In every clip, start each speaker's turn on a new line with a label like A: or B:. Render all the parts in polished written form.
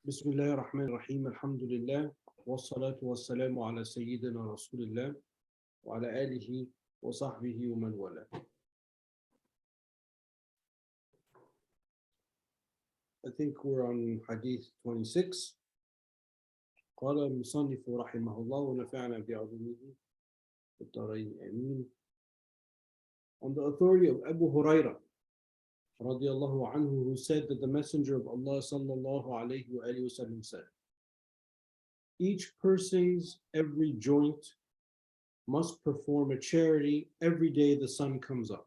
A: بسم الله الرحمن الرحيم الحمد لله والصلاة والسلام على سيدنا رسول الله وعلى آله وصحبه ومن والاه. I think we're on Hadith 26. قال المصنف رحمه الله ونفعنا بعلومه في الدارين آمين. On the authority of Abu Hurairah radiallahu anhu, who said that the Messenger of Allah sallallahu alayhi wa sallam said, each person's every joint must perform a charity every day the sun comes up.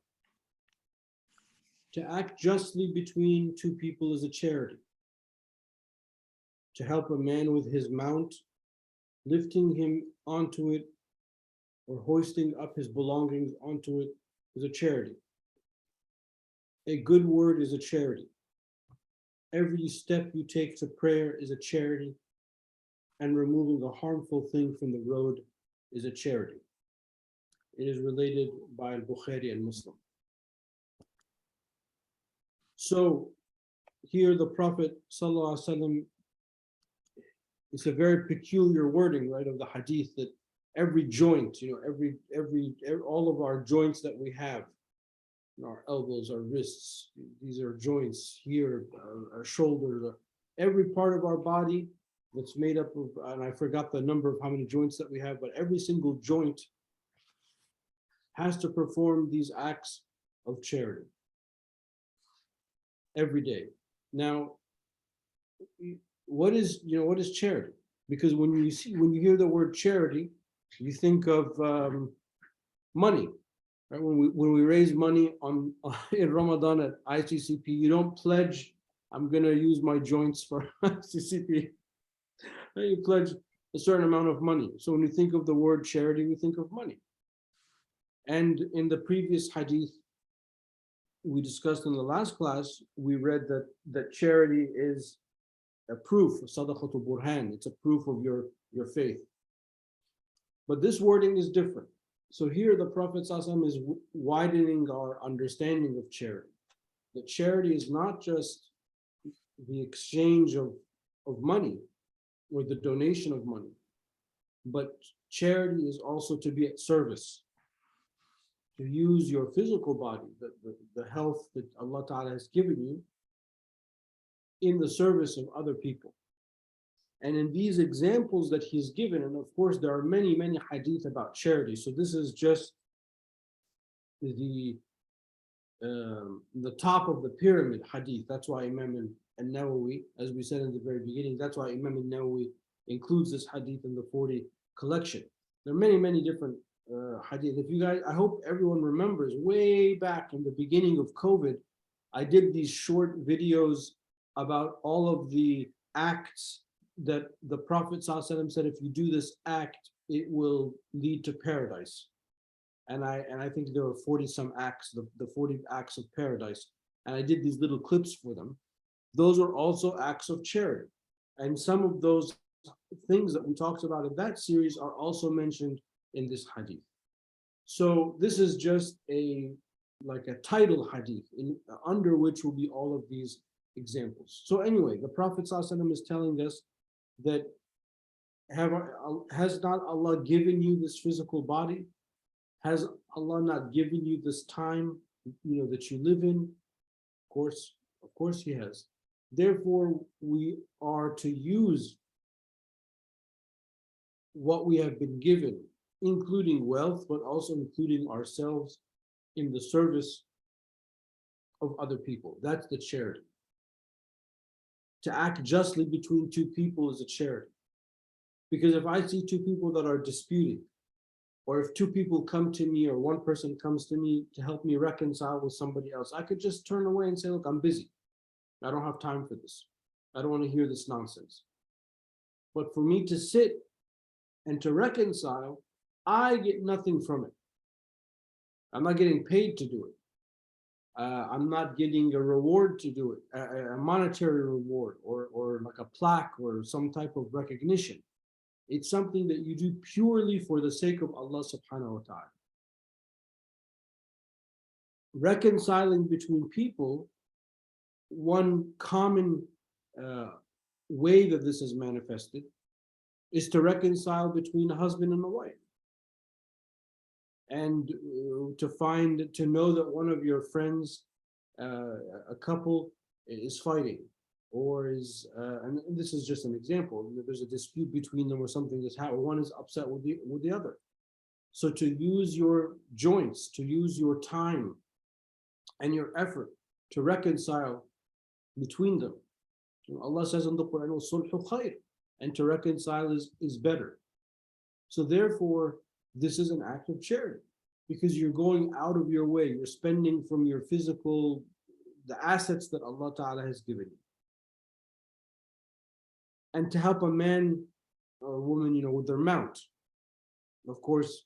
A: To act justly between two people is a charity. To help a man with his mount, lifting him onto it or hoisting up his belongings onto it is a charity. A good word is a charity. Every step you take to prayer is a charity, and removing a harmful thing from the road is a charity. It is related by al-Bukhari and Muslim. So here the Prophet sallallahu alaihi wasallam, it's a very peculiar wording, right, of the hadith, that every joint, every all of our joints that we have, our elbows, our wrists, these are joints here, our shoulders, every part of our body that's made up of, and I forgot the number of how many joints that we have, but every single joint has to perform these acts of charity every day. Now, what is charity? Because when you hear the word charity, you think of money. Right? When we raise money in Ramadan at ICCP, you don't pledge, I'm going to use my joints for ICCP. You pledge a certain amount of money. So when we think of the word charity, we think of money. And in the previous hadith we discussed in the last class, we read that charity is a proof, sadaqatul burhan. It's a proof of your faith. But this wording is different. So here the Prophet ﷺ is widening our understanding of charity. That charity is not just the exchange of money or the donation of money, but charity is also to be at service, to use your physical body, the health that Allah Ta'ala has given you, in the service of other people. And in these examples that he's given, and of course there are many, many hadith about charity. So this is just the top of the pyramid hadith. That's why Imam al-Nawawi, as we said in the very beginning, that's why Imam al-Nawawi includes this hadith in the 40 collection. There are many, many different hadith. If you guys, I hope everyone remembers, way back in the beginning of COVID, I did these short videos about all of the acts that the Prophet ﷺ said, if you do this act, it will lead to paradise. And I think there were 40 some acts, the 40 acts of paradise. And I did these little clips for them. Those are also acts of charity. And some of those things that we talked about in that series are also mentioned in this hadith. So this is just like a title hadith under which will be all of these examples. So anyway, the Prophet ﷺ is telling us that has not Allah given you this physical body? Has Allah not given you this time, that you live in? Of course He has. Therefore, we are to use what we have been given, including wealth, but also including ourselves, in the service of other people. That's the charity. To act justly between two people is a charity. Because if I see two people that are disputing, or if two people come to me, or one person comes to me to help me reconcile with somebody else, I could just turn away and say, look, I'm busy. I don't have time for this. I don't want to hear this nonsense. But for me to sit and to reconcile, I get nothing from it. I'm not getting paid to do it. I'm not getting a reward to do it, a monetary reward, or like a plaque or some type of recognition. It's something that you do purely for the sake of Allah subhanahu wa ta'ala. Reconciling between people, one common way that this is manifested is to reconcile between a husband and a wife. And to know that one of your friends, a couple, is fighting, or and this is just an example. There's a dispute between them, or something that's happened. One is upset with the other. So to use your joints, to use your time and your effort to reconcile between them. Allah says in the Quran, "Sulhu khair," and to reconcile is better. So therefore, this is an act of charity, because you're going out of your way, you're spending from your physical, the assets that Allah Ta'ala has given you. And to help a man or a woman, with their mount. Of course,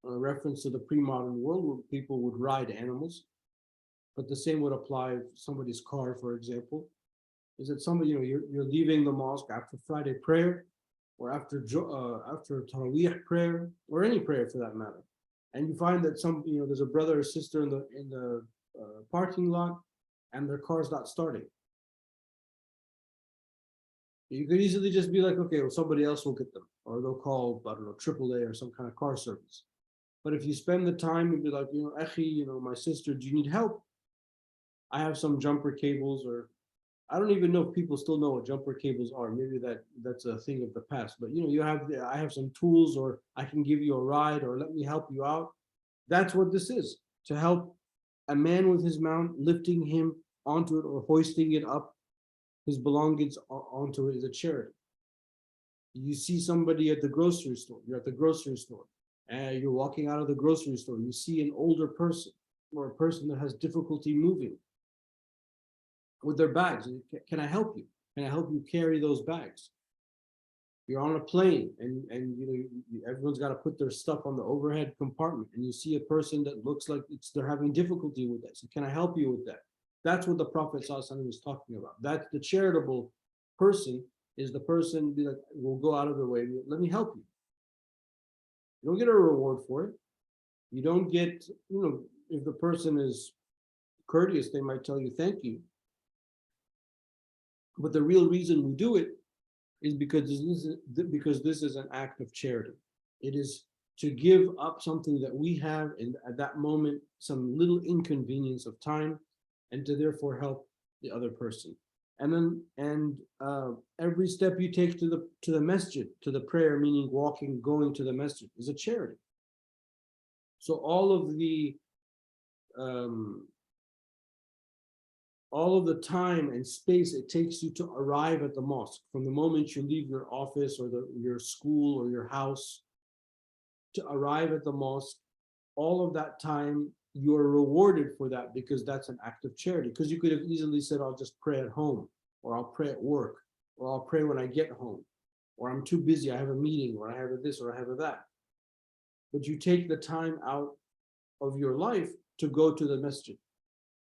A: a reference to the pre-modern world where people would ride animals, but the same would apply to somebody's car, for example. Is that somebody, you're leaving the mosque after Friday prayer, or after Taraweeh prayer, or any prayer for that matter, and you find that there's a brother or sister in the parking lot, and their car's not starting. You could easily just be like, okay, well, somebody else will get them, or they'll call, I don't know, AAA or some kind of car service. But if you spend the time and be like, Akhi, my sister, do you need help? I have some jumper cables, or I don't even know if people still know what jumper cables are. Maybe that's a thing of the past. But I have some tools, or I can give you a ride, or let me help you out. That's what this is, to help a man with his mount, lifting him onto it or hoisting it up, his belongings onto it, is a charity. You see somebody at the grocery store, you're at the grocery store, and you're walking out of the grocery store, you see an older person or a person that has difficulty moving with their bags. Can I help you? Can I help you carry those bags? You're on a plane, and everyone's got to put their stuff on the overhead compartment, and you see a person that looks like they're having difficulty with that. So can I help you with that? That's what the Prophet ﷺ was talking about. That's the charitable person, is the person will go out of their way. Let me help you. You don't get a reward for it. You don't get, if the person is courteous, they might tell you thank you. But the real reason we do it is because this is an act of charity. It is to give up something that we have, and at that moment, some little inconvenience of time, and to therefore help the other person. And then every step you take to the masjid, to the prayer, meaning going to the masjid, is a charity. So all of the time and space it takes you to arrive at the mosque, from the moment you leave your office or your school or your house to arrive at the mosque, all of that time, you're rewarded for that, because that's an act of charity. Because you could have easily said, I'll just pray at home, or I'll pray at work, or I'll pray when I get home, or I'm too busy, I have a meeting, or I have a this, or I have a that. But you take the time out of your life to go to the masjid.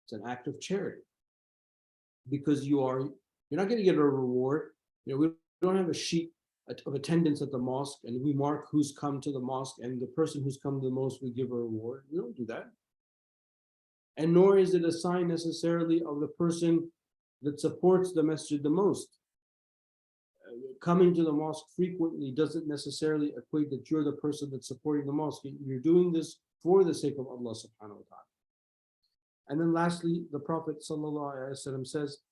A: It's an act of charity, because you're not going to get a reward. We don't have a sheet of attendance at the mosque, and we mark who's come to the mosque, and the person who's come the most, we give a reward. We don't do that. And nor is it a sign necessarily of the person that supports the masjid the most. Coming to the mosque frequently doesn't necessarily equate that you're the person that's supporting the mosque. You're doing this for the sake of Allah subhanahu wa ta'ala. And then lastly, the Prophet sallallahu alaihi wasallam says,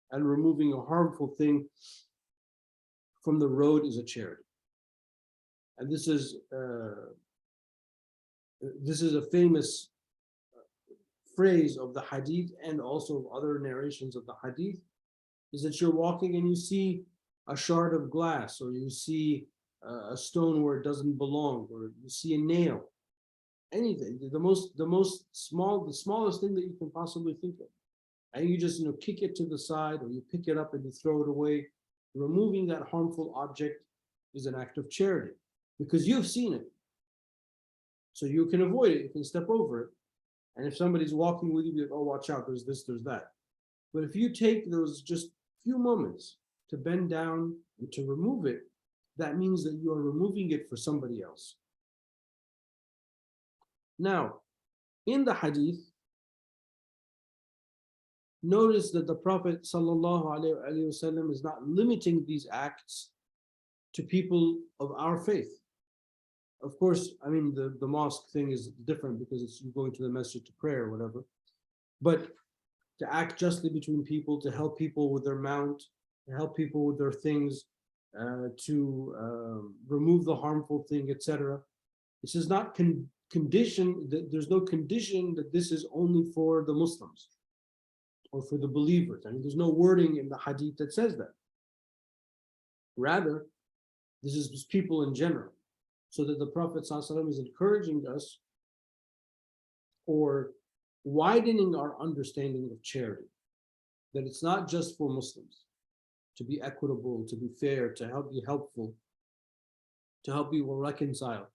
A: and removing a harmful thing from the road is a charity. And this is a famous phrase of the Hadith, and also of other narrations of the Hadith, is that you're walking and you see a shard of glass, or you see a stone where it doesn't belong, or you see a nail, anything, the smallest thing that you can possibly think of, and you just kick it to the side, or you pick it up and you throw it away. Removing that harmful object is an act of charity, because you've seen it, so you can avoid it, you can step over it. And if somebody's walking with you, you're like, oh, watch out, there's this, there's that. But if you take those just few moments to bend down and to remove it, that means that you are removing it for somebody else. Now, in the hadith, notice that the Prophet ﷺ is not limiting these acts to people of our faith. Of course, I mean, the mosque thing is different because it's you going to the masjid to pray or whatever. But to act justly between people, to help people with their mount, to help people with their things, to remove the harmful thing, etc. This is not condition, that there's no condition that this is only for the Muslims or for the believers. I mean, there's no wording in the hadith that says that. Rather, this is people in general. So that the Prophet ﷺ is encouraging us or widening our understanding of charity. That it's not just for Muslims to be equitable, to be fair, to help be helpful, to help people reconcile.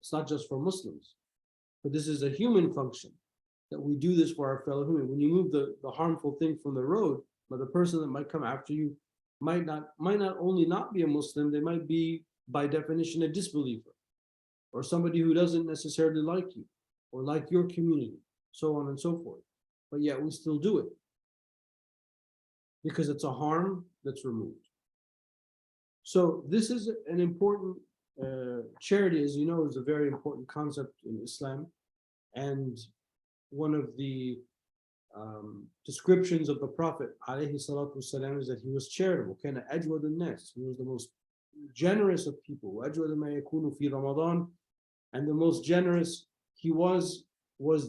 A: It's not just for Muslims, but this is a human function that we do this for our fellow human. When you move the harmful thing from the road, but the person that might come after you might not only not be a Muslim, they might be by definition a disbeliever or somebody who doesn't necessarily like you or like your community, so on and so forth. But yet we still do it because it's a harm that's removed. So this is an important charity, as you know, is a very important concept in Islam, and one of the descriptions of the Prophet ﷺ is that he was charitable. كان أجود الناس. He was the most generous of people. وأجود ما يكون في رمضان, and the most generous he was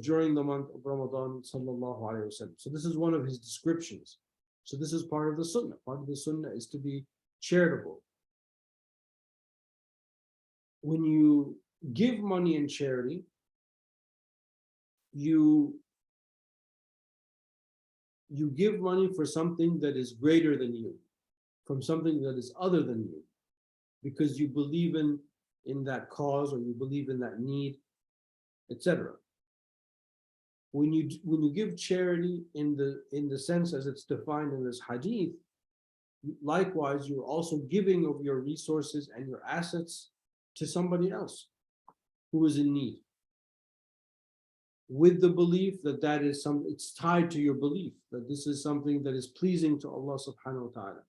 A: during the month of Ramadan sallallahu alaihi wasallam. So this is one of his descriptions. So this is part of the sunnah. Part of the sunnah is to be charitable. When you give money in charity, you give money for something that is greater than you, from something that is other than you, because you believe in that cause or you believe in that need, etc. When you give charity in the sense as it's defined in this hadith, likewise you're also giving of your resources and your assets to somebody else who is in need, with the belief that it's tied to your belief that this is something that is pleasing to Allah subhanahu wa ta'ala,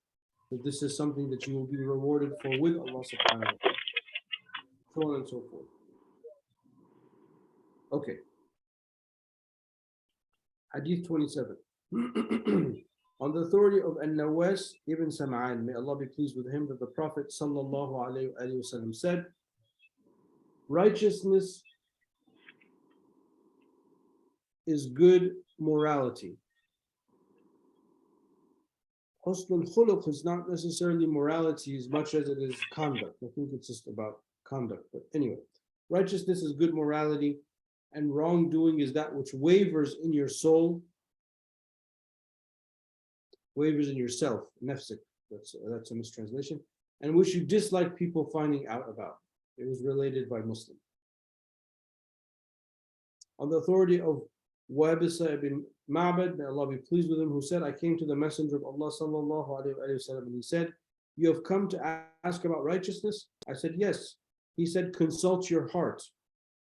A: that this is something that you will be rewarded for with Allah subhanahu wa ta'ala, so on and so forth. Okay. Hadith 27. On the authority of An-Nawas ibn Sam'an, may Allah be pleased with him, that the Prophet sallallahu alaihi wasallam said, righteousness is good morality. Husnul khuluq is not necessarily morality as much as it is conduct. I think it's just about conduct. But anyway, righteousness is good morality, and wrongdoing is that which wavers in your soul, wavers in yourself, nafsik. That's a mistranslation, and which you dislike people finding out about. It was related by Muslim. On the authority of Wabisa ibn Ma'bad, may Allah be pleased with him, who said, I came to the Messenger of Allah sallallahu alaihi wasallam, and he said, you have come to ask about righteousness? I said, yes. He said, consult your heart.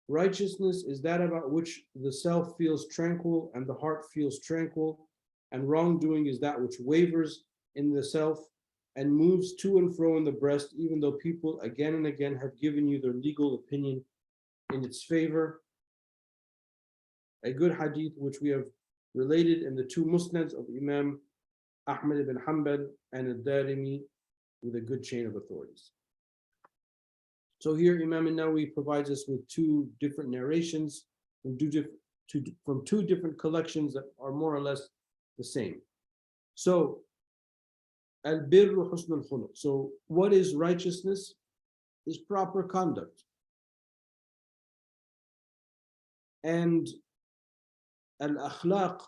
A: Righteousness is that about which the self feels tranquil and the heart feels tranquil, and wrongdoing is that which wavers in the self and moves to and fro in the breast, even though people again and again have given you their legal opinion in its favor. A good hadith which we have related in the two musnads of Imam Ahmad ibn Hanbal and al-Darimi with a good chain of authorities. So here Imam Nawawi provides us with two different narrations from two different collections that are more or less the same. So al-birru husnul khuluq. So what is righteousness? Is proper conduct. And al-akhlaq,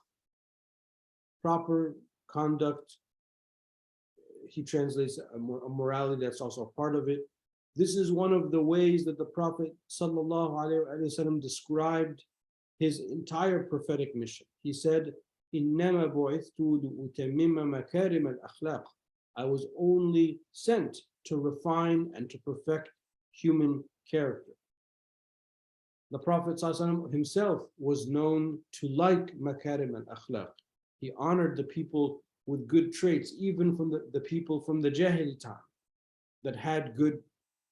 A: proper conduct, he translates a morality, that's also a part of it. This is one of the ways that the Prophet sallallahu alaihi wasallam described his entire prophetic mission. He said, "Innama bu'ithtu li'utammima makarim al-akhlaq." I was only sent to refine and to perfect human character. The Prophet ﷺ himself was known to like makarim al-akhlaq, He honored the people with good traits, even from the people from the Jahili time that had good,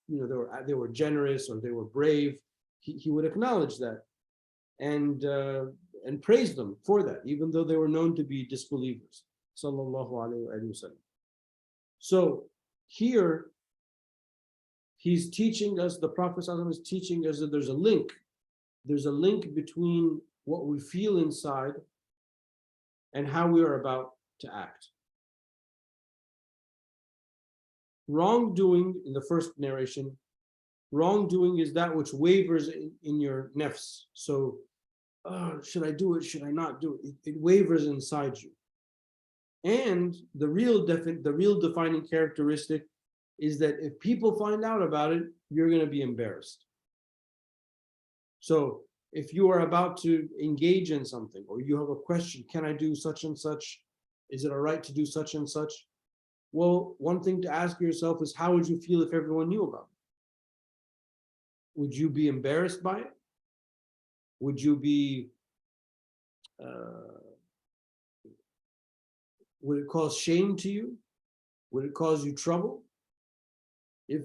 A: they were generous or they were brave. He would acknowledge that and praise them for that, even though they were known to be disbelievers. Sallallahu alaihi wasallam. So here he's teaching us, the Prophet ﷺ is teaching us that there's a link. There's a link between what we feel inside and how we are about to act. Wrongdoing, in the first narration, wrongdoing is that which wavers in your nafs. So, should I do it? Should I not do it? It wavers inside you. And the real defining characteristic is that if people find out about it, you're going to be embarrassed. So if you are about to engage in something, or you have a question, can I do such and such? Is it all right to do such and such? Well, one thing to ask yourself is, how would you feel if everyone knew about it? Would you be embarrassed by it? Would you be, would it cause shame to you? Would it cause you trouble? If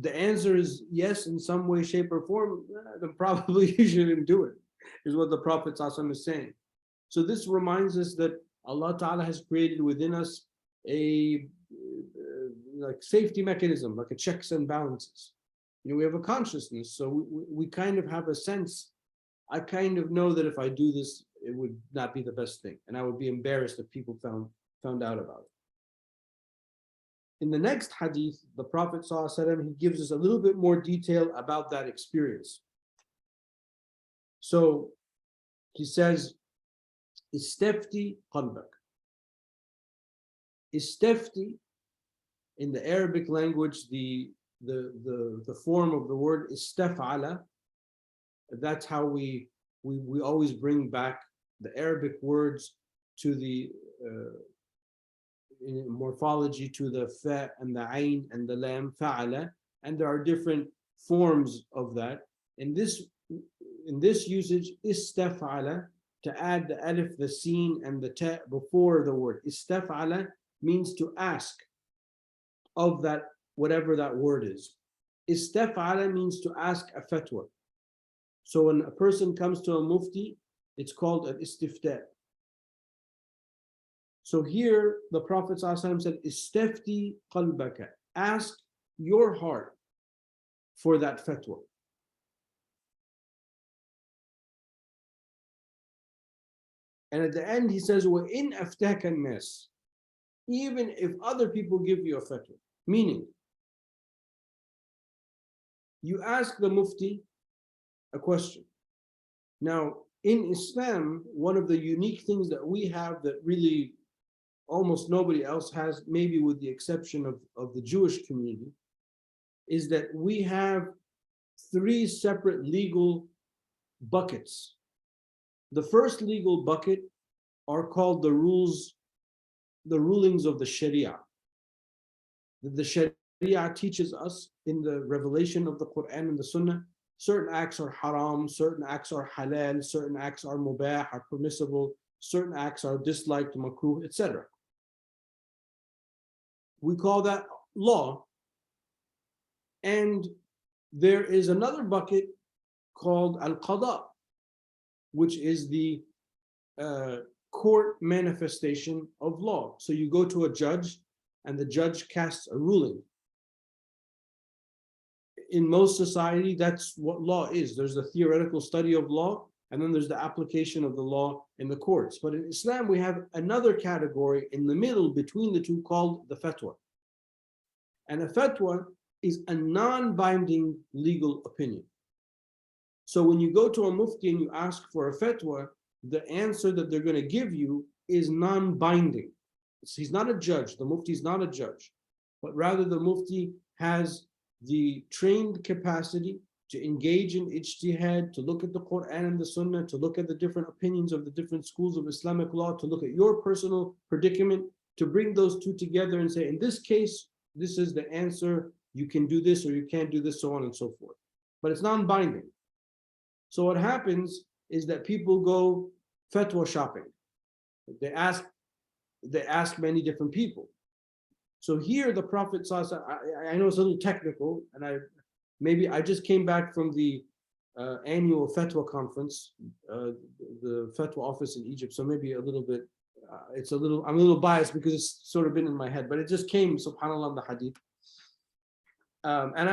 A: the answer is yes, in some way, shape, or form, then probably you shouldn't do it, is what the Prophet ﷺ is saying. So this reminds us that Allah Ta'ala has created within us a like safety mechanism, like a checks and balances. We have a consciousness, so we kind of have a sense. I kind of know that if I do this, it would not be the best thing, and I would be embarrassed if people found out about it. In the next hadith, the Prophet ﷺ, he gives us a little bit more detail about that experience. So he says, Istafti qalbak. Istafti, in the Arabic language, the form of the word istaf'ala. That's how we always bring back the Arabic words to the in morphology, to the fa and the ain and the lam, fa'ala, and there are different forms of that. In this usage, istaf'ala, to add the alif, the sin, and the ta before the word. Istaf'ala means to ask of that, whatever that word is. Istaf'ala means to ask a fatwa. So when a person comes to a mufti, it's called an istifta. So here the Prophet ﷺ said, Istafti qalbaka, ask your heart for that fatwa. And at the end he says, وَإِنْ أَفْتَاكَ النَّاسِ, even if other people give you a fatwa, meaning you ask the mufti a question. Now in Islam, one of the unique things that we have that really almost nobody else has, maybe with the exception of the Jewish community, is that we have 3 separate legal buckets. The first legal bucket are called the rulings of the Sharia. The Sharia teaches us in the revelation of the Quran and the Sunnah, certain acts are haram, certain acts are halal, certain acts are mubah, are permissible, certain acts are disliked, makruh, etc. We call that law. And there is another bucket called al-qada, which is the court manifestation of law. So you go to a judge and the judge casts a ruling. In most society, that's what law is. There's the theoretical study of law, and then there's the application of the law in the courts. But in Islam, we have another category in the middle between the two called the fatwa. And a fatwa is a non-binding legal opinion. So when you go to a mufti and you ask for a fatwa, the answer that they're going to give you is non-binding. He's not a judge. The mufti is not a judge, but rather the mufti has the trained capacity to engage in ijtihad, to look at the Quran and the Sunnah, to look at the different opinions of the different schools of Islamic law, to look at your personal predicament, to bring those two together and say, in this case, this is the answer, you can do this or you can't do this, so on and so forth. But it's non-binding. So what happens is that people go fatwa shopping. They ask many different people. So here the Prophet says, I know it's a little technical, and I just came back from the annual fatwa conference, the fatwa office in Egypt. So maybe a little bit, I'm a little biased because it's sort of been in my head, but it just came, subhanAllah, the hadith. And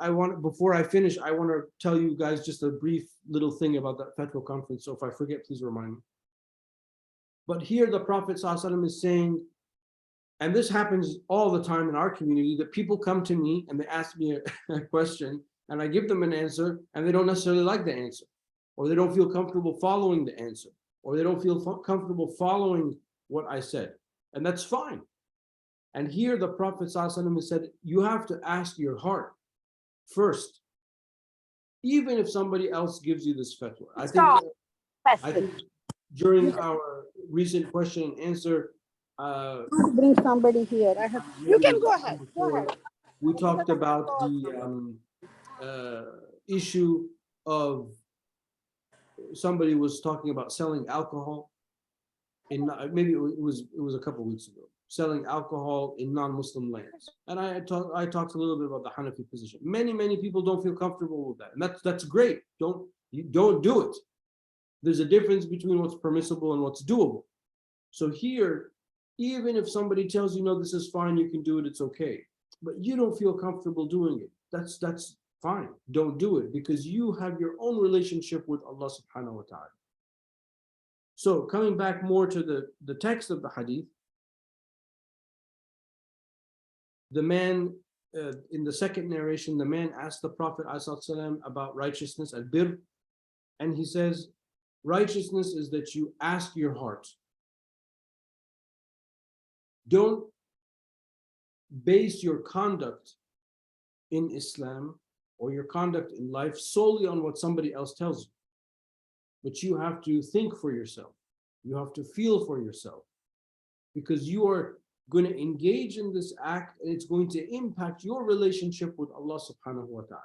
A: I want, before I finish, I want to tell you guys just a brief little thing about that fatwa conference. So if I forget, please remind me. But here the Prophet ﷺ is saying, and this happens all the time in our community, that people come to me and they ask me a question, and I give them an answer, and they don't necessarily like the answer, or they don't feel comfortable following the answer, or they don't feel comfortable following what I said. And that's fine. And here the Prophet ﷺ said, you have to ask your heart first, even if somebody else gives you this fatwa. I think during our recent question and answer,
B: bring somebody here. You can go ahead.
A: We talked about the issue of somebody was talking about selling alcohol in, maybe it was a couple of weeks ago, selling alcohol in non-Muslim lands. And I talked a little bit about the Hanafi position. Many people don't feel comfortable with that, and that's great. Don't do it. There's a difference between what's permissible and what's doable. So here, even if somebody tells you, no, this is fine, you can do it, it's okay, but you don't feel comfortable doing it, that's fine. Don't do it, because you have your own relationship with Allah subhanahu wa ta'ala. So coming back more to the text of the hadith, the man, in the second narration, the man asked the Prophet ﷺ about righteousness, al-birr, and he says, righteousness is that you ask your heart. Don't base your conduct in Islam or your conduct in life solely on what somebody else tells you. But you have to think for yourself. You have to feel for yourself, because you are going to engage in this act, and it's going to impact your relationship with Allah subhanahu wa ta'ala.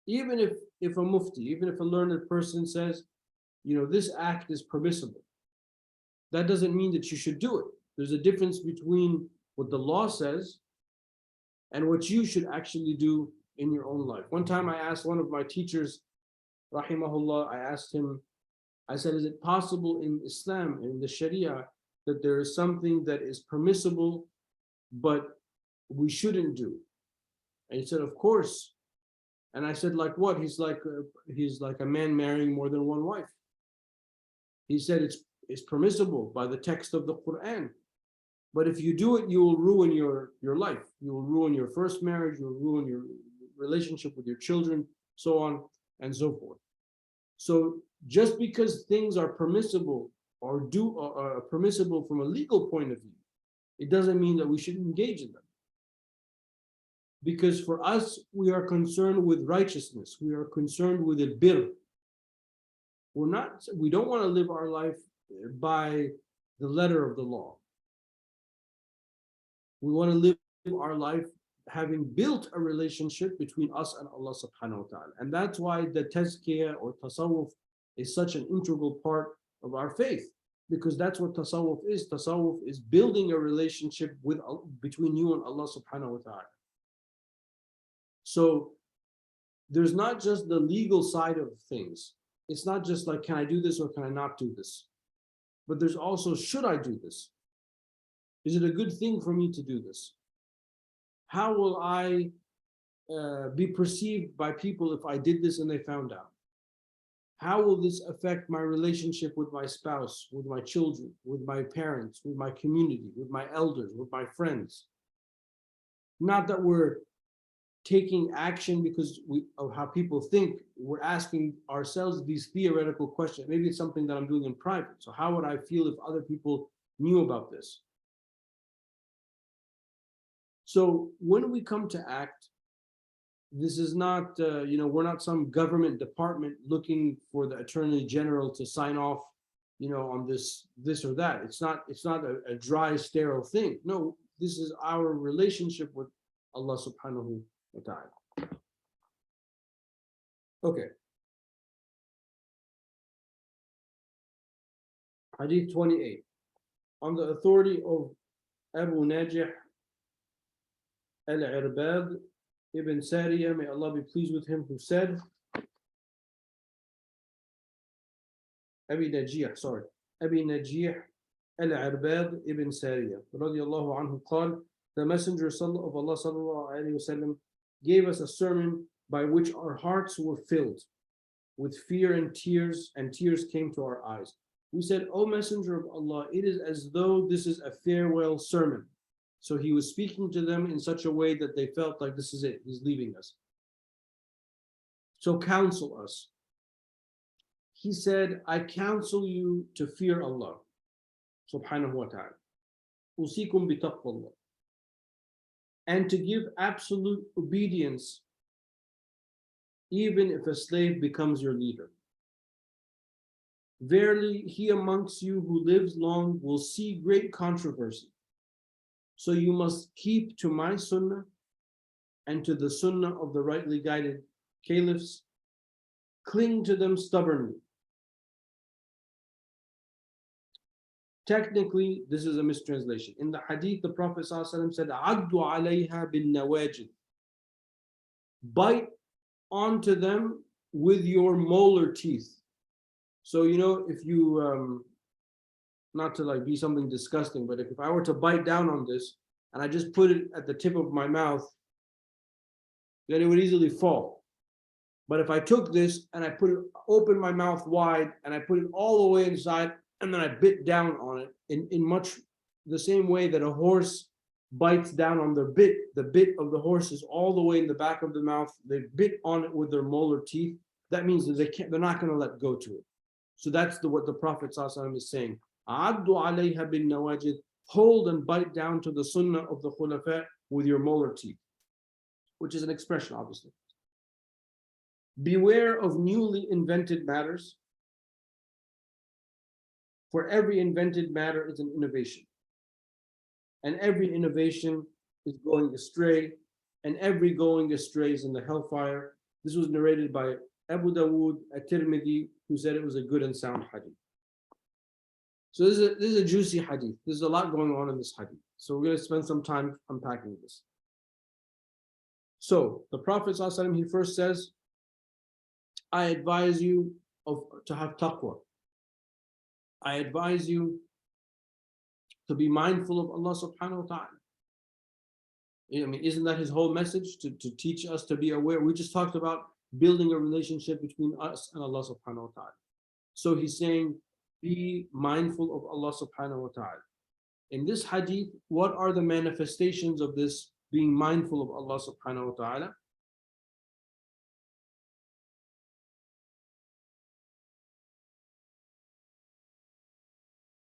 A: Even if a mufti, even if a learned person says, this act is permissible, that doesn't mean that you should do it. There's a difference between what the law says and what you should actually do in your own life. One time I asked one of my teachers, rahimahullah, I said, is it possible in Islam, in the Sharia, that there is something that is permissible, but we shouldn't do? And he said, of course. And I said, like what? He's like a man marrying more than one wife. He said, it's permissible by the text of the Quran. But if you do it, you will ruin your life. You will ruin your first marriage, you will ruin your relationship with your children, so on and so forth. So just because things are permissible or are permissible from a legal point of view, it doesn't mean that we should engage in them. Because for us, we are concerned with righteousness. We are concerned with al-birr. We don't want to live our life by the letter of the law. We want to live our life having built a relationship between us and Allah subhanahu wa ta'ala. And that's why the tazkiyah or tasawwuf is such an integral part of our faith, because that's what tasawwuf is. Tasawwuf is building a relationship between you and Allah subhanahu wa ta'ala. So there's not just the legal side of things. It's not just like, can I do this or can I not do this? But there's also, should I do this? Is it a good thing for me to do this? How will I be perceived by people if I did this and they found out? How will this affect my relationship with my spouse, with my children, with my parents, with my community, with my elders, with my friends? Not that we're taking action because of how people think. We're asking ourselves these theoretical questions. Maybe it's something that I'm doing in private. So how would I feel if other people knew about this? So when we come to act, this is not, we're not some government department looking for the Attorney General to sign off, on this or that. It's not a dry, sterile thing. No, this is our relationship with Allah subhanahu wa ta'ala. Okay. Hadith 28. On the authority of Abu Najih al-Irbad ibn Sariyah, may Allah be pleased with him, who said, Abi Najih al-Irbad ibn Sariyah, radiallahu anhu, قال, the Messenger of Allah sallallahu alayhi wasallam gave us a sermon by which our hearts were filled with fear and tears came to our eyes. We said, O Messenger of Allah, it is as though this is a farewell sermon. So he was speaking to them in such a way that they felt like this is it, he's leaving us. So counsel us. He said, I counsel you to fear Allah, subhanahu wa ta'ala. Usikum bi taqwallah. And to give absolute obedience, even if a slave becomes your leader. Verily, he amongst you who lives long will see great controversy. So you must keep to my sunnah and to the sunnah of the rightly guided caliphs. Cling to them stubbornly. Technically, this is a mistranslation. In the hadith, the Prophet ﷺ said, Addu alayha bin nawajid. Bite onto them with your molar teeth. So, if you, not to like be something disgusting, but if I were to bite down on this and I just put it at the tip of my mouth, then it would easily fall. But if I took this and I opened my mouth wide and I put it all the way inside and then I bit down on it in much the same way that a horse bites down on the bit of the horse is all the way in the back of the mouth. They bit on it with their molar teeth. That means that they're not going to let go to it. So that's what the Prophet ﷺ is saying. Addu alayha bin nawajid. Hold and bite down to the sunnah of the khulafa with your molar teeth, which is an expression, obviously. Beware of newly invented matters. For every invented matter is an innovation. And every innovation is going astray, and every going astray is in the hellfire. This was narrated by Abu Dawood at-Tirmidhi, who said it was a good and sound hadith. So this is a juicy hadith. There's a lot going on in this hadith. So we're going to spend some time unpacking this. So the Prophet ﷺ, he first says, I advise you to have taqwa. I advise you to be mindful of Allah subhanahu wa ta'ala. I mean, isn't that his whole message, to teach us to be aware? We just talked about building a relationship between us and Allah subhanahu wa ta'ala. So he's saying, be mindful of Allah subhanahu wa ta'ala. In this hadith, what are the manifestations of this being mindful of Allah subhanahu wa ta'ala?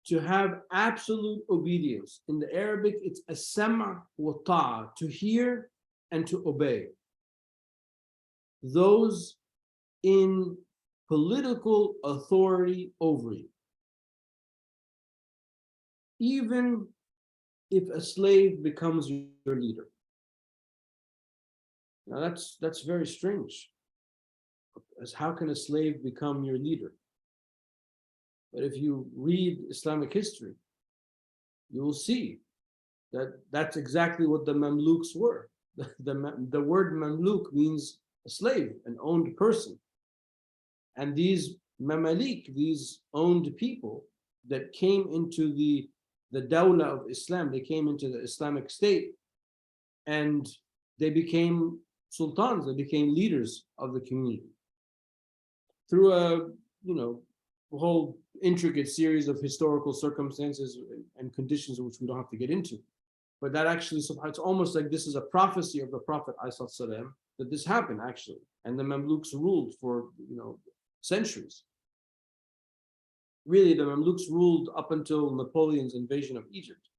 A: To have absolute obedience. In the Arabic, it's as-sam' wa ta'a, to hear and to obey. Those in political authority over you. Even if a slave becomes your leader. Now that's very strange. As how can a slave become your leader? But if you read Islamic history, you will see that that's exactly what the Mamluks were. The word Mamluk means a slave, an owned person. And these Mamalik, these owned people that came into the Dawla of Islam, they came into the Islamic State, and they became sultans, they became leaders of the community. Through a whole intricate series of historical circumstances and conditions which we don't have to get into. But that actually, it's almost like this is a prophecy of the Prophet ﷺ, that this happened actually. And the Mamluks ruled for centuries. Really, the Mamluks ruled up until Napoleon's invasion of Egypt.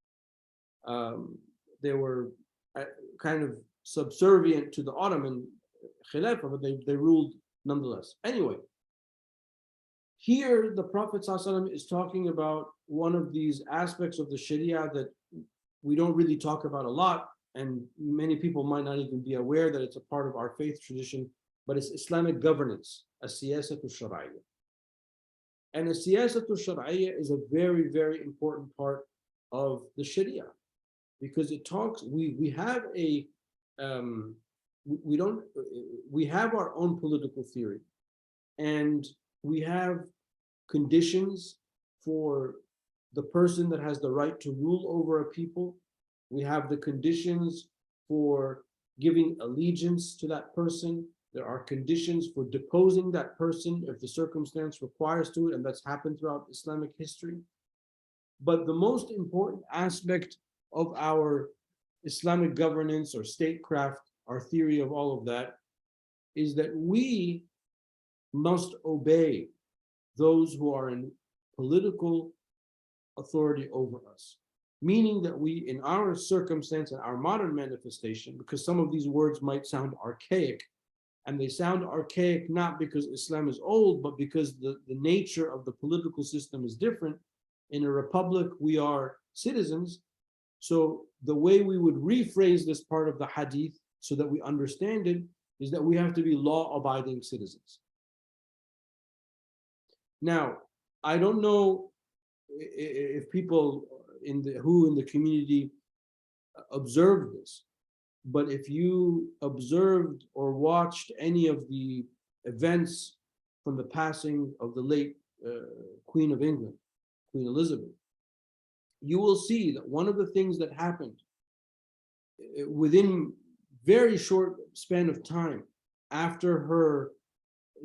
A: They were kind of subservient to the Ottoman Khilafah, but they ruled nonetheless. Anyway, here the Prophet ﷺ is talking about one of these aspects of the Sharia that we don't really talk about a lot, and many people might not even be aware that it's a part of our faith tradition, but it's Islamic governance, as-siyasatu shar'iyya. And the siyasatul shar'iyya is a very, very important part of the Sharia, because it talks, we have a, we don't, we have our own political theory, and we have conditions for the person that has the right to rule over a people. We have the conditions for giving allegiance to that person. There are conditions for deposing that person if the circumstance requires to it, and that's happened throughout Islamic history. But the most important aspect of our Islamic governance or statecraft, our theory of all of that, is that we must obey those who are in political authority over us. Meaning that we, in our circumstance and our modern manifestation, because some of these words might sound archaic, and they sound archaic not because Islam is old, but because the nature of the political system is different. In a republic, we are citizens. So the way we would rephrase this part of the hadith so that we understand it is that we have to be law-abiding citizens. Now, I don't know if people in the community observe this, but if you observed or watched any of the events from the passing of the late Queen of England, Queen Elizabeth, you will see that one of the things that happened within very short span of time after her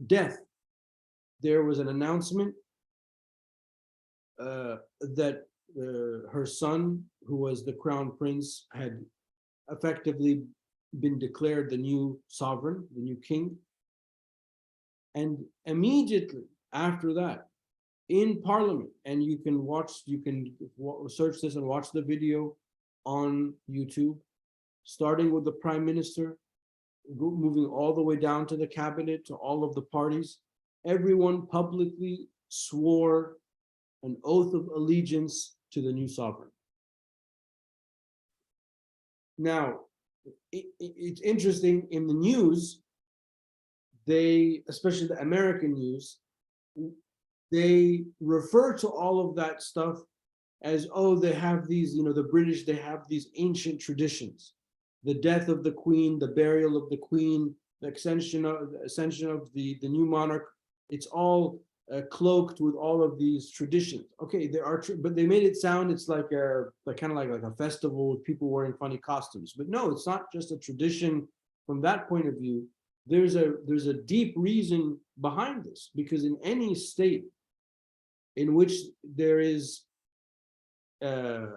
A: death, there was an announcement that her son, who was the crown prince, had effectively been declared the new sovereign, the new king. And immediately after that, in Parliament, and you can search this and watch the video on YouTube, starting with the Prime Minister, moving all the way down to the cabinet, to all of the parties, everyone publicly swore an oath of allegiance to the new sovereign. Now, it's interesting, in the news, they, especially the American news, they refer to all of that stuff as, oh, they have these, the British, they have these ancient traditions. The death of the Queen, the burial of the Queen, the ascension of the new monarch, it's all cloaked with all of these traditions. Okay, there are, but they made it sound it's like kind of like a festival with people wearing funny costumes. But no, it's not just a tradition from that point of view. There's a deep reason behind this, because in any state in which there is a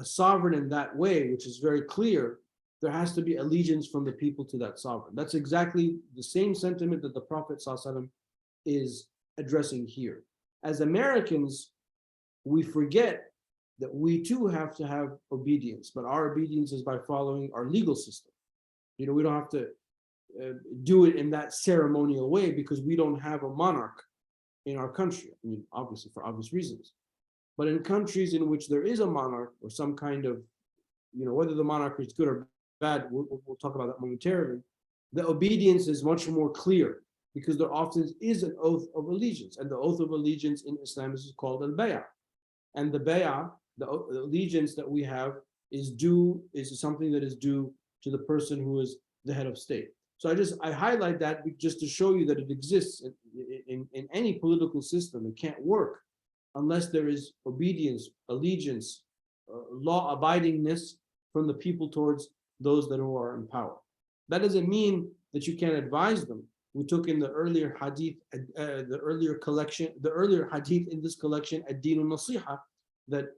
A: sovereign in that way, which is very clear, there has to be allegiance from the people to that sovereign. That's exactly the same sentiment that the Prophet ﷺ is addressing here. As Americans, we forget that we too have to have obedience, but our obedience is by following our legal system. We don't have to do it in that ceremonial way, because we don't have a monarch in our country. I mean, obviously for obvious reasons. But in countries in which there is a monarch or some kind of, whether the monarch is good or bad, we'll talk about that momentarily, the obedience is much more clear, because there often is an oath of allegiance. And the oath of allegiance in Islam is called al-bay'ah. And the bay'ah, the allegiance that we have, is something that is due to the person who is the head of state. So I highlight that just to show you that it exists in any political system. It can't work unless there is obedience, allegiance, law-abidingness from the people towards those that are in power. That doesn't mean that you can't advise them. We took in the earlier hadith, the earlier hadith in this collection, ad-din al-nasiha, that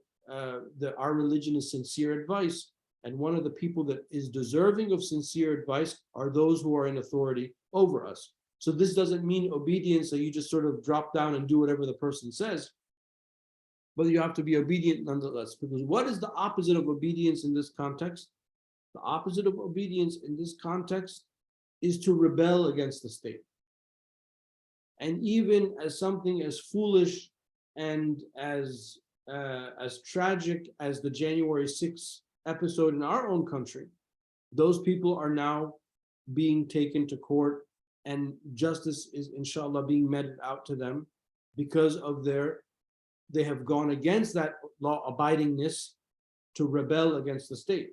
A: our religion is sincere advice. And one of the people that is deserving of sincere advice are those who are in authority over us. So this doesn't mean obedience that you just sort of drop down and do whatever the person says, but you have to be obedient nonetheless. Because what is the opposite of obedience in this context? The opposite of obedience in this context is to rebel against the state. And even as something as foolish and as tragic as the January 6th episode in our own country, those people are now being taken to court, and justice is inshallah being meted out to them. because of they have gone against that law abidingness to rebel against the state,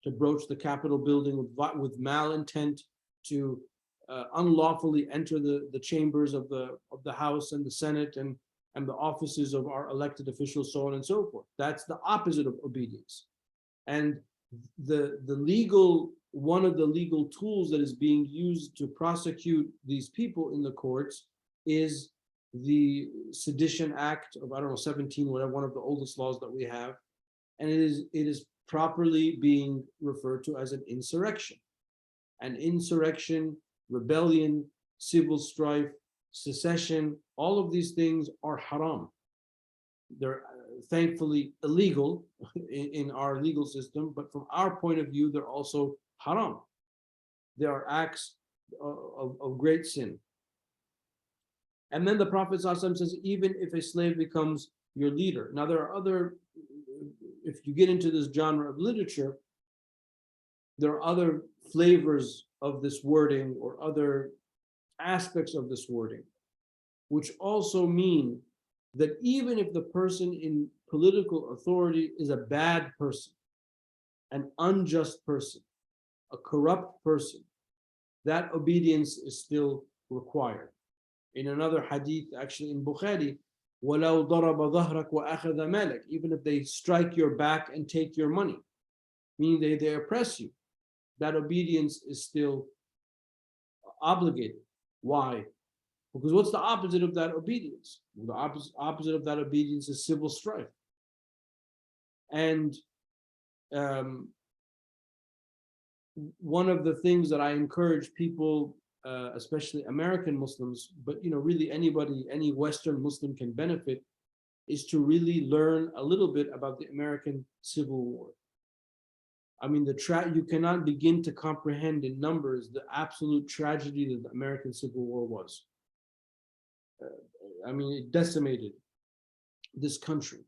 A: to broach the Capitol building with malintent, to unlawfully enter the chambers of the House and the Senate and the offices of our elected officials, so on and so forth. That's the opposite of obedience. And one of the legal tools that is being used to prosecute these people in the courts is the Sedition Act of, I don't know, 17, whatever, one of the oldest laws that we have. And it is properly being referred to as an insurrection. An insurrection, rebellion, civil strife, secession, all of these things are haram. They're thankfully illegal in our legal system, but from our point of view, they're also haram. They are acts of great sin. And then the Prophet ﷺ says, even if a slave becomes your leader. Now there are other, if you get into this genre of literature, there are other flavors of this wording or other aspects of this wording, which also mean that even if the person in political authority is a bad person, an unjust person, a corrupt person, that obedience is still required. In another hadith, actually in Bukhari, وَلَوْ ضَرَبَ ظَهْرَكَ وَأَخَذَ مَالَكَ, even if they strike your back and take your money, meaning they oppress you, that obedience is still obligated. Why? Because what's the opposite of that obedience? The opposite of that obedience is civil strife. And one of the things that I encourage people, especially American Muslims, but really anybody, any Western Muslim can benefit, is to really learn a little bit about the American Civil War. I mean, you cannot begin to comprehend in numbers the absolute tragedy that the American Civil War was. I mean, it decimated this country,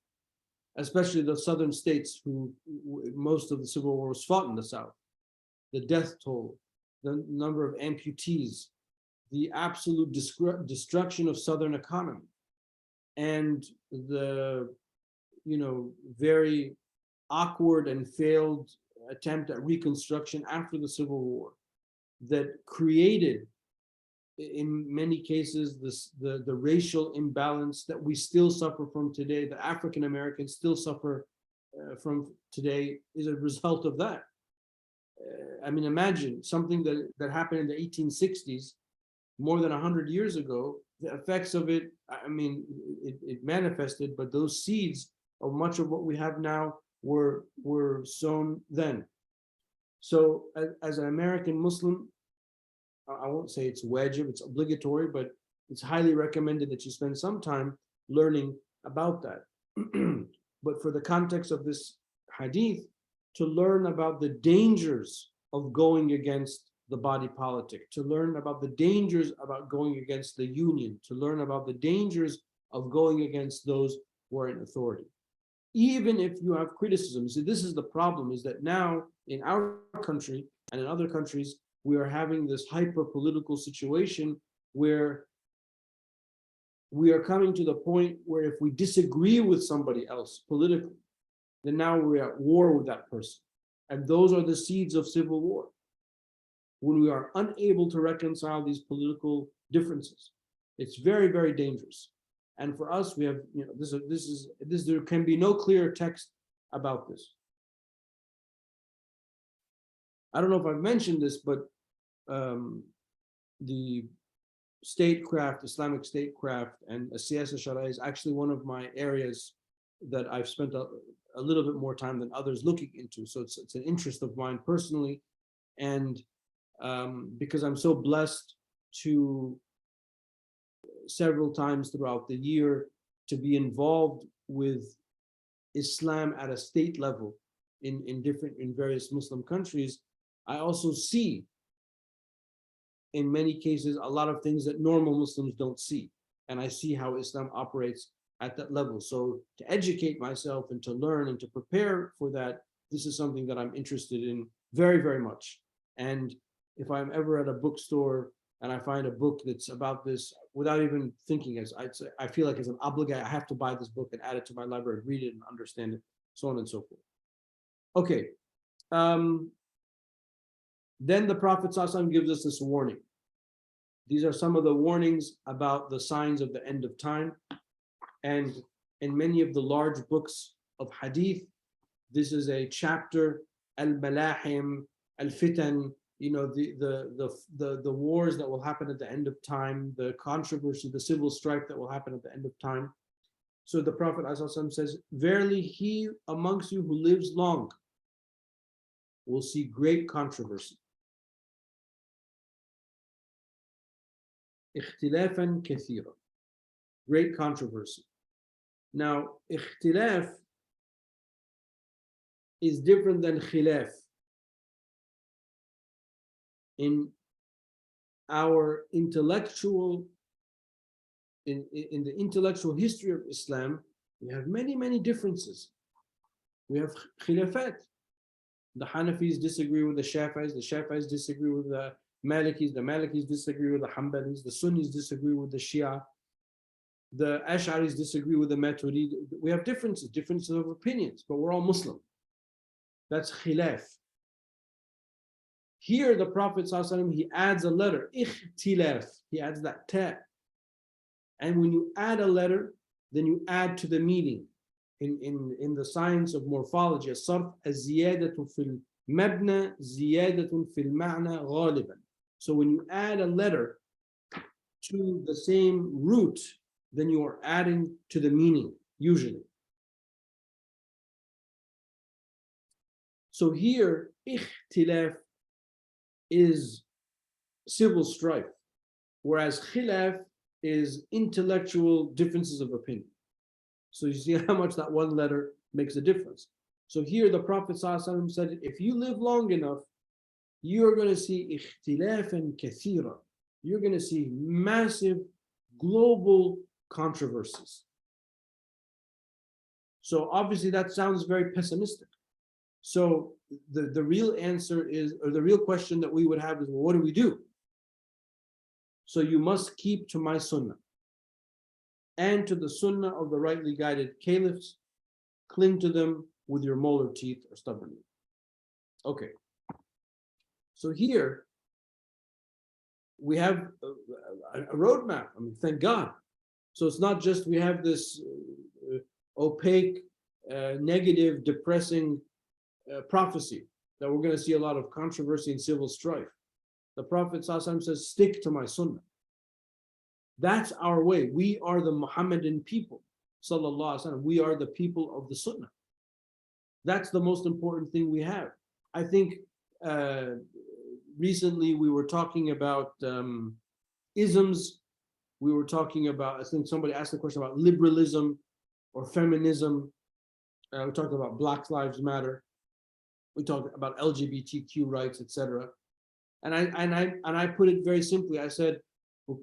A: especially the southern states who most of the Civil War was fought in the South. The death toll, the number of amputees, the absolute destruction of Southern economy, and the very awkward and failed attempt at reconstruction after the Civil War that created, in many cases, the racial imbalance that we still suffer from today, the African Americans still suffer from today, is a result of that. I mean, imagine something that happened in the 1860s, more than 100 years ago, the effects of it, I mean, it manifested, but those seeds of much of what we have now were sown then. So as an American Muslim, I won't say it's wajib, it's obligatory, but it's highly recommended that you spend some time learning about that. But for the context of this hadith, to learn about the dangers of going against the body politic, to learn about the dangers about going against the union, to learn about the dangers of going against those who are in authority. Even if you have criticism, see, this is the problem, is that now in our country and in other countries, we are having this hyper-political situation where we are coming to the point where if we disagree with somebody else politically, then now we're at war with that person. And those are the seeds of civil war. When we are unable to reconcile these political differences, it's very, very dangerous. And for us, we have, there can be no clearer text about this. I don't know if I've mentioned this, but the statecraft, Islamic statecraft, and siyasa sharia is actually one of my areas that I've spent a little bit more time than others looking into. So it's an interest of mine personally, and because I'm so blessed to several times throughout the year to be involved with Islam at a state level in various Muslim countries, I also see in many cases a lot of things that normal Muslims don't see, and I see how Islam operates at that level. So to educate myself and to learn and to prepare for that, this is something that I'm interested in very, very much. And if I'm ever at a bookstore and I find a book that's about this, without even thinking. As I feel like as an obligate, I have to buy this book and add it to my library, read it and understand it, so on and so forth. Okay. Then the Prophet ﷺ gives us this warning. These are some of the warnings about the signs of the end of time. And in many of the large books of Hadith, this is a chapter, al-Malahim, al-Fitan, the wars that will happen at the end of time, the controversy, the civil strife that will happen at the end of time. So the Prophet ﷺ says, verily he amongst you who lives long will see great controversy. Ikhtilafan kathira. Great controversy. Now, ikhtilaf is different than khilaf. In our intellectual, in the intellectual history of Islam, we have many, many differences. We have khilafat. The Hanafis disagree with the Shafi'is disagree with the Malikis disagree with the Hanbalis, the Sunnis disagree with the Shia, the Ash'aris disagree with the Maturidi. We have differences of opinions, but we're all Muslim. That's khilaf. Here the Prophet ﷺ, he adds a letter, ikhtilaf, he adds that ta. And when you add a letter, then you add to the meaning. In the science of morphology, as-sarf, az-ziyadatu fil mabna, ziyadatun fil ma'na ghaliban. So when you add a letter to the same root, then you are adding to the meaning, usually. So here, ikhtilaf is civil strife, whereas khilaf is intellectual differences of opinion. So you see how much that one letter makes a difference. So here the Prophet ﷺ said, if you live long enough, you're going to see ikhtilafan kathira. You're going to see massive global controversies. So obviously that sounds very pessimistic. So the real answer is, or the real question that we would have is, well, what do we do? So you must keep to my sunnah and to the sunnah of the rightly guided caliphs. Cling to them with your molar teeth or stubbornly. Okay. So here we have a roadmap. I mean, thank God. So it's not just we have this opaque, negative, depressing prophecy that we're going to see a lot of controversy and civil strife. The Prophet ﷺ says, stick to my sunnah. That's our way. We are the Muhammadan people, sallallahu alaihi wasallam. We are the people of the sunnah. That's the most important thing we have. I think recently we were talking about isms. We were talking about, I think somebody asked a question about liberalism or feminism. We talked about Black Lives Matter. We talked about LGBTQ rights, etc. And I put it very simply. I said,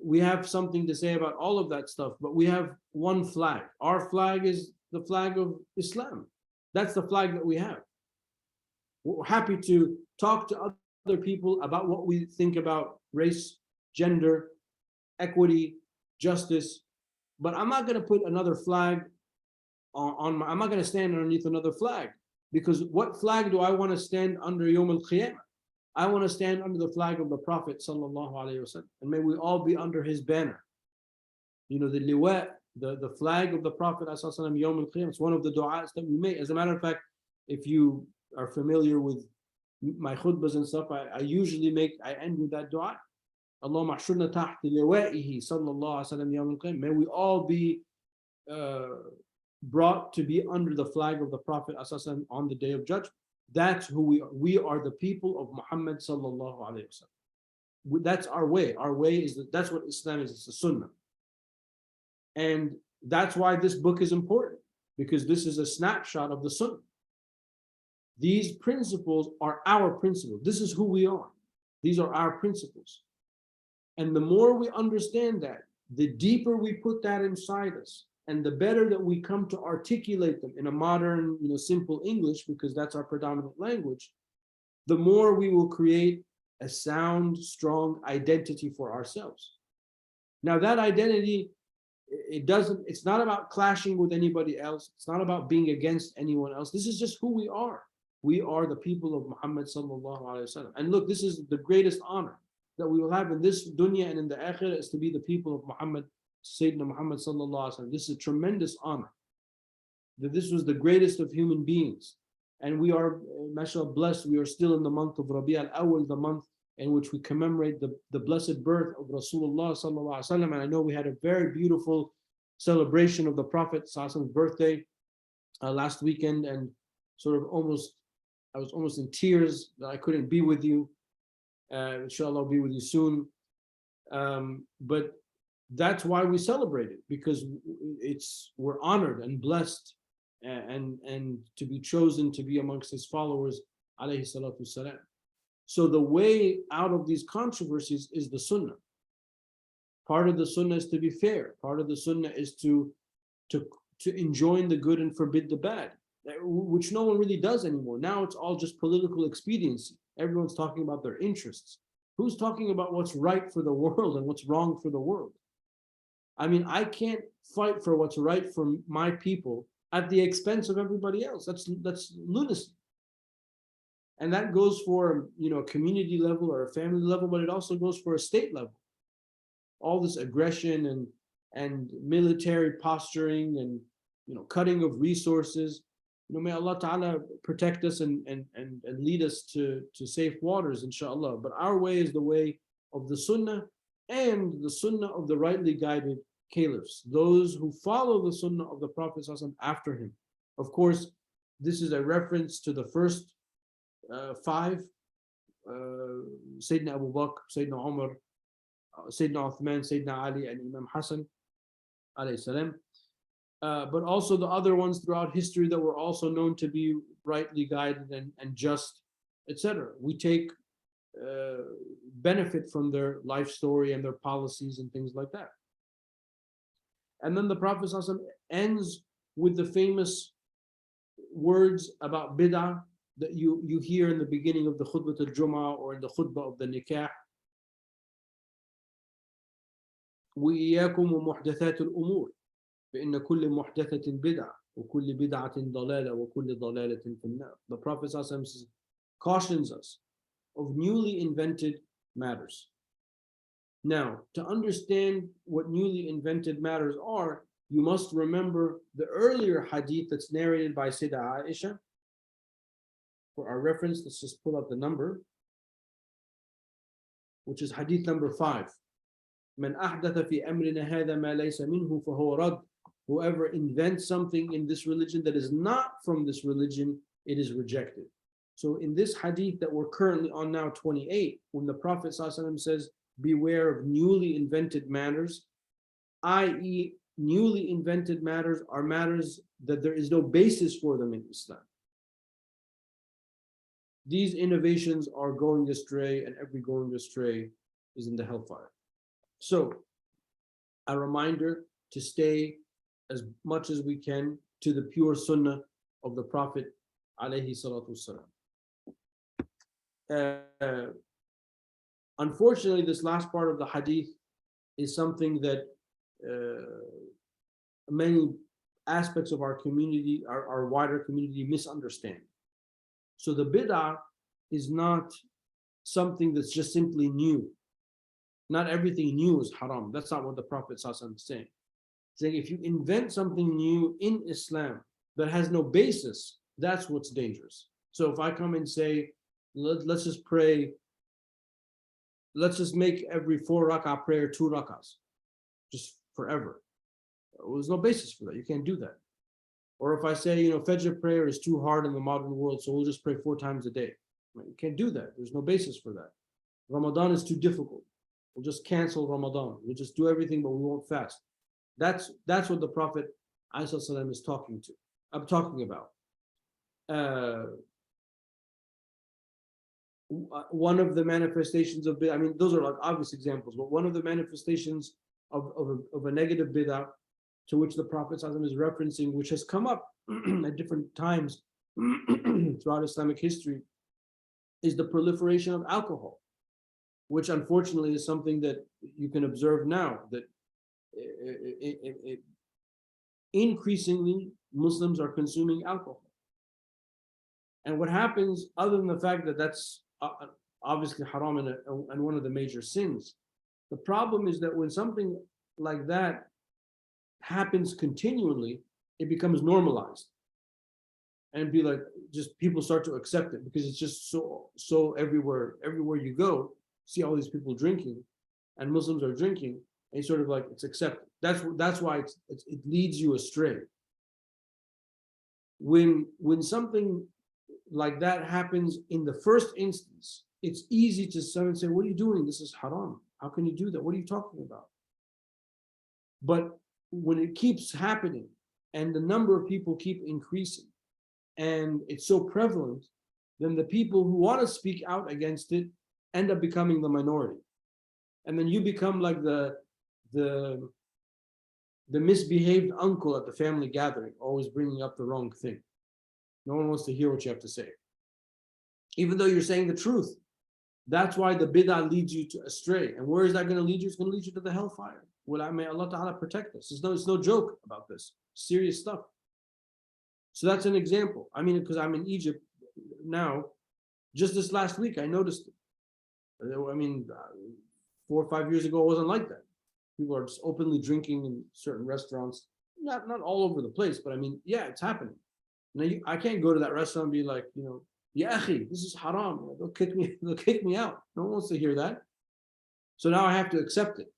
A: we have something to say about all of that stuff, but we have one flag. Our flag is the flag of Islam. That's the flag that we have. We're happy to talk to other people about what we think about race, gender, equity, justice, but I'm not going to put another flag I'm not going to stand underneath another flag, because what flag do I want to stand under Yawm al-Qiyamah? I want to stand under the flag of the Prophet sallallahu alaihi wasallam, and may we all be under his banner. You know, the liwa, the flag of the Prophet sallallahu alaihi wasallam, Yawm al-Qiyamah. It's one of the du'as that we make. As a matter of fact, if you are familiar with my khutbahs and stuff, I usually end with that du'a. Allahumma ahshurna tahta liwa'ihi sallallahu alaihi wasallam Yawm al-Qiyamah. May we all be brought to be under the flag of the Prophet ﷺ on the day of judgment. That's who we are. We are the people of Muhammad sallallahu alaihi wasallam. That's our way. Our way is that's what Islam is. It's a sunnah. And that's why this book is important, because this is a snapshot of the sunnah. These principles are our principles. This is who we are. These are our principles. And the more we understand that, the deeper we put that inside us, and the better that we come to articulate them in a modern, simple English, because that's our predominant language, the more we will create a sound, strong identity for ourselves. Now that identity, it's not about clashing with anybody else. It's not about being against anyone else. This is just who we are. We are the people of Muhammad sallallahu alaihi wasallam. And look, this is the greatest honor that we will have in this dunya and in the akhirah, is to be the people of Muhammad, Sayyidina Muhammad sallallahu alaihi wasallam. This is a tremendous honor. That this was the greatest of human beings. And we are, mashallah, blessed. We are still in the month of Rabi al-Awwal, the month in which we commemorate the blessed birth of Rasulullah sallallahu alaihi wasallam. And I know we had a very beautiful celebration of the Prophet sallallahu alaihi wasallam's birthday last weekend, and sort of I was almost in tears that I couldn't be with you. Inshallah, I'll be with you soon. But that's why we celebrate it, because we're honored and blessed and to be chosen to be amongst his followers, alayhi salatu wasalam. So the way out of these controversies is the sunnah. Part of the sunnah is to be fair. Part of the sunnah is to enjoin the good and forbid the bad, which no one really does anymore. Now it's all just political expediency. Everyone's talking about their interests. Who's talking about what's right for the world and what's wrong for the world? I mean, I can't fight for what's right for my people at the expense of everybody else. That's lunacy. And that goes for, a community level or a family level, but it also goes for a state level. All this aggression and military posturing and cutting of resources. May Allah Ta'ala protect us and lead us to safe waters, inshallah. But our way is the way of the sunnah and the sunnah of the rightly guided caliphs, those who follow the sunnah of the Prophet after him. Of course, this is a reference to the first five, Sayyidina Abu Bakr, Sayyidina Umar, Sayyidina Uthman, Sayyidina Ali, and Imam Hassan, alayhi salam. But also the other ones throughout history that were also known to be rightly guided and just, etc. We take benefit from their life story and their policies and things like that. And then the Prophet ﷺ ends with the famous words about bid'ah that you hear in the beginning of the khutbah al-Jum'ah or in the khutbah of the nikah. وَإِيَّاكُمْ وَمُحْدَثَاتِ الْأُمُورِ فَإِنَّ كُلِّ مُحْدَثَةٍ بِدْعَةٍ وَكُلِّ بِدْعَةٍ ضَلَالَةٍ وَكُلِّ ضَلَالَةٍ فِي النَّارِ. The Prophet ﷺ cautions us of newly invented matters. Now, to understand what newly invented matters are, you must remember the earlier hadith that's narrated by Sayyidah Aisha. For our reference, let's just pull up the number, which is hadith number 5. مَنْ أَحْدَثَ فِي أَمْرِنَا هَذَا مَا لَيْسَ مِنْهُ فَهُوَ رَدٌّ. Whoever invents something in this religion that is not from this religion, it is rejected. So in this hadith that we're currently on now, 28, when the Prophet ﷺ says, beware of newly invented matters, i.e. newly invented matters are matters that there is no basis for them in Islam. These innovations are going astray, and every going astray is in the hellfire. So, a reminder to stay as much as we can to the pure sunnah of the Prophet alayhi salatu wasalam. Unfortunately, this last part of the hadith is something that many aspects of our community, our wider community, misunderstand. So the bid'ah is not something that's just simply new. Not everything new is haram. That's not what the Prophet is saying. Saying if you invent something new in Islam that has no basis, that's what's dangerous. So if I come and say, let's just pray, let's just make every 4 rak'ah prayer 2 rak'ahs, just forever. Well, there's no basis for that. You can't do that. Or if I say, Fajr prayer is too hard in the modern world, so we'll just pray 4 times a day. You can't do that. There's no basis for that. Ramadan is too difficult. We'll just cancel Ramadan. We'll just do everything, but we won't fast. That's what the Prophet ﷺ is talking about. One of the manifestations of bid'ah, those are like obvious examples, but one of the manifestations of a negative bid'ah to which the Prophet ﷺ is referencing, which has come up at different times throughout Islamic history, is the proliferation of alcohol, which unfortunately is something that you can observe now, that increasingly Muslims are consuming alcohol. And what happens, other than the fact that that's obviously haram and one of the major sins, the problem is that when something like that happens continually, it becomes normalized. And be like, just people start to accept it because it's just so everywhere you go, see all these people drinking, and Muslims are drinking, and it's sort of like it's accepted. That's why it leads you astray. When something like that happens in the first instance, it's easy to someone say, "What are you doing? This is haram. How can you do that? What are you talking about?" But when it keeps happening, and the number of people keep increasing, and it's so prevalent, then the people who want to speak out against it end up becoming the minority. And then you become like the misbehaved uncle at the family gathering, always bringing up the wrong thing. No one wants to hear what you have to say, even though you're saying the truth. That's why the bid'ah leads you to astray. And where is that going to lead you? It's going to lead you to the hellfire. Well, may Allah Ta'ala protect us. It's no joke about this. Serious stuff. So that's an example. I mean, because I'm in Egypt now, just this last week, I noticed it. I mean, 4 or 5 years ago, it wasn't like that. People are just openly drinking in certain restaurants, not all over the place, but I mean, yeah, it's happening. Now, I can't go to that restaurant and be like, ya akhi, this is haram. They'll kick me out. No one wants to hear that. So now I have to accept it.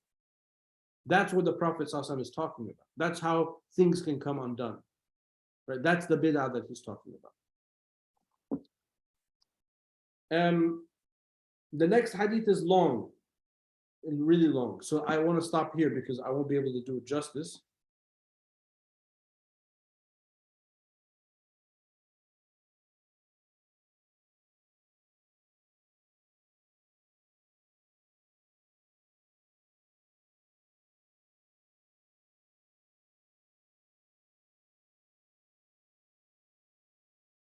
A: That's what the Prophet ﷺ is talking about. That's how things can come undone. Right? That's the bid'ah that he's talking about. The next hadith is long, and really long. So I want to stop here because I won't be able to do it justice.